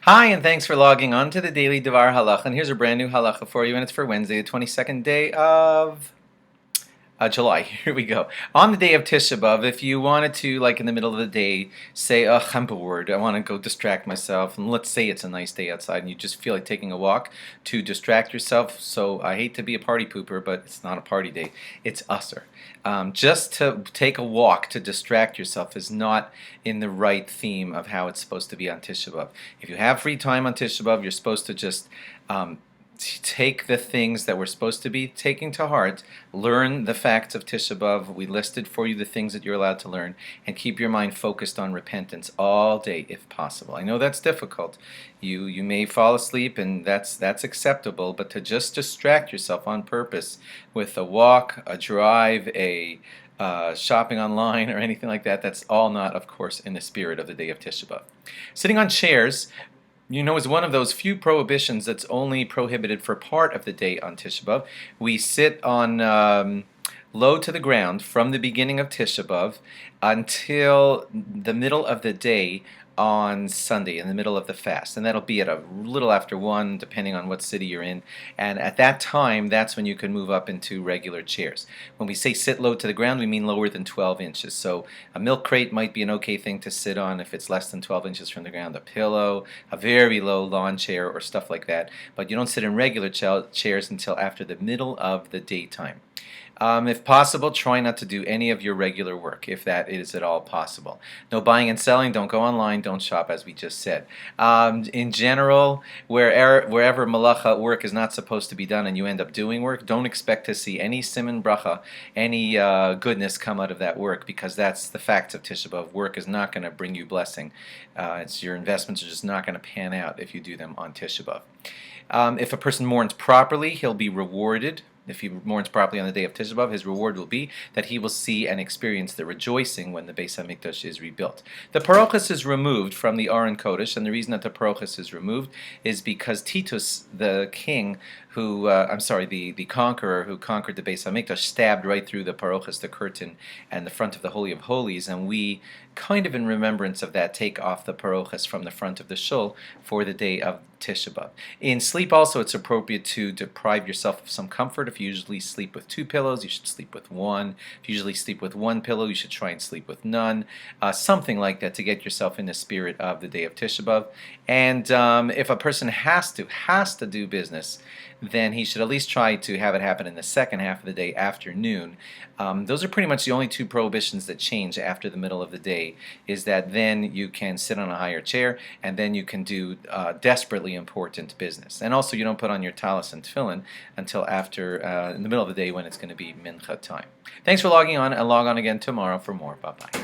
Hi, and thanks for logging on to the Daily DVAR Halacha. And here's a brand new halacha for you, and it's for Wednesday, the 22nd day of July. Here we go. On the day of Tisha B'Av, if you wanted to, like in the middle of the day, say, ugh, I'm bored, I want to go distract myself, and let's say it's a nice day outside and you just feel like taking a walk to distract yourself. So I hate to be a party pooper, but it's not a party day. It's usser. Just to take a walk to distract yourself is not in the right theme of how it's supposed to be on Tisha B'Av. If you have free time on Tisha B'Av, you're supposed to just take the things that we're supposed to be taking to heart, learn the facts of Tisha B'Av. We listed for you the things that you're allowed to learn, and keep your mind focused on repentance all day if possible. I know that's difficult. You may fall asleep, and that's acceptable, but to just distract yourself on purpose with a walk, a drive, a shopping online or anything like that, that's all not, of course, in the spirit of the day of Tisha B'Av. Sitting on chairs, is one of those few prohibitions that's only prohibited for part of the day on Tisha B'Av. We sit on low to the ground from the beginning of Tisha B'Av until the middle of the day on Sunday, in the middle of the fast, and that'll be at a little after 1, depending on what city you're in. And at that time, that's when you can move up into regular chairs. When we say sit low to the ground, we mean lower than 12 inches. So a milk crate might be an okay thing to sit on if it's less than 12 inches from the ground. A pillow, a very low lawn chair, or stuff like that. But you don't sit in regular chairs until after the middle of the daytime. If possible, try not to do any of your regular work, if that is at all possible. No buying and selling, don't go online, don't shop, as we just said. In general, wherever malacha work is not supposed to be done and you end up doing work, don't expect to see any siman bracha, any goodness come out of that work, because that's the facts of Tisha B'Av. Work is not going to bring you blessing. Your investments are just not going to pan out if you do them on Tisha B'Av. If a person mourns properly, he'll be rewarded. If he mourns properly on the day of Tisha B'Av, his reward will be that he will see and experience the rejoicing when the Beis HaMikdash is rebuilt. The parochus is removed from the Aron Kodesh, and the reason that the parochus is removed is because Titus, the king, the conqueror who conquered the Beis HaMikdash, stabbed right through the parochus, the curtain, and the front of the Holy of Holies, and we, kind of in remembrance of that, take off the parochus from the front of the shul for the day of Tisha B'Av. In sleep also, it's appropriate to deprive yourself of some comfort. If you usually sleep with 2 pillows, you should sleep with 1. If you usually sleep with 1 pillow, you should try and sleep with none. Something like that to get yourself in the spirit of the day of Tisha B'Av. And if a person has to do business, then he should at least try to have it happen in the second half of the day, afternoon. Those are pretty much the only 2 prohibitions that change after the middle of the day, is that then you can sit on a higher chair, and then you can do desperately important business. And also, you don't put on your talis and tefillin until after, in the middle of the day, when it's going to be mincha time. Thanks for logging on, and log on again tomorrow for more. Bye-bye.